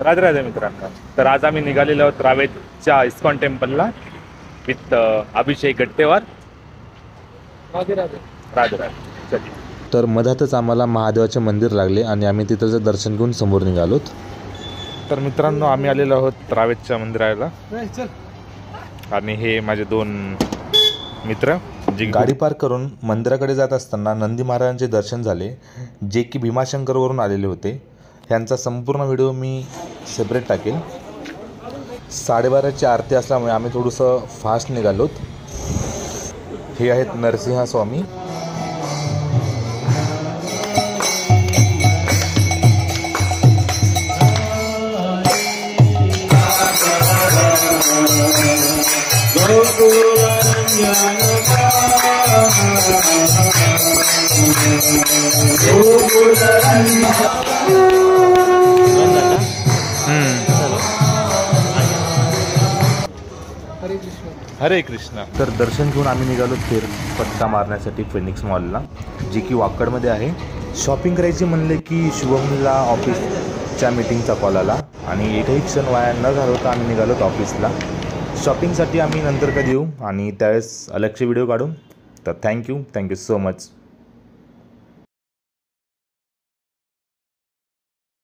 राधे राधे मित्रांनो. तर आज आम्ही निघालेलो आहोत रावेतच्या इस्कॉन टेम्पलला विथ अभिषेक गट्टेवार. राधे राधे. राधे राधे. चलिए. तर मधातच आम्हाला महादेवाचे मंदिर लागले आणि आम्ही तिथं दर्शन घेऊन समोर निघालोत. तर मित्रांनो आम्ही आलेलो आहोत रावेतच्या मंदिराला आणि हे माझे 2 मित्र गाडी पार्क करून मंदिराकडे जात असताना नंदी महाराजांचे दर्शन झाले, जे की भीमाशंकरवरून आलेले होते. ह्यांचा संपूर्ण व्हिडिओ मी सेपरेट टाकेल. 12:30ची आरती असल्यामुळे आम्ही थोडंसं फास्ट निघालोत. हे आहेत नरसिंह स्वामी. हरे कृष्ण. तर दर्शन घेऊन आम्ही निघालो फेरफटका मारण्यासाठी फिनिक्स मॉलला, जे की वाकडमध्ये आहे. शॉपिंग करायची म्हणले की शुभमला ऑफिसच्या मीटिंगचा कॉल आला आणि एकही क्षण वाया न घालवता आम्ही निघालोत ऑफिसला. शॉपिंगसाठी आम्ही नंतर कधी येऊ आणि त्यावेळेस अलगचे व्हिडिओ काढू. तर थँक्यू सो मच.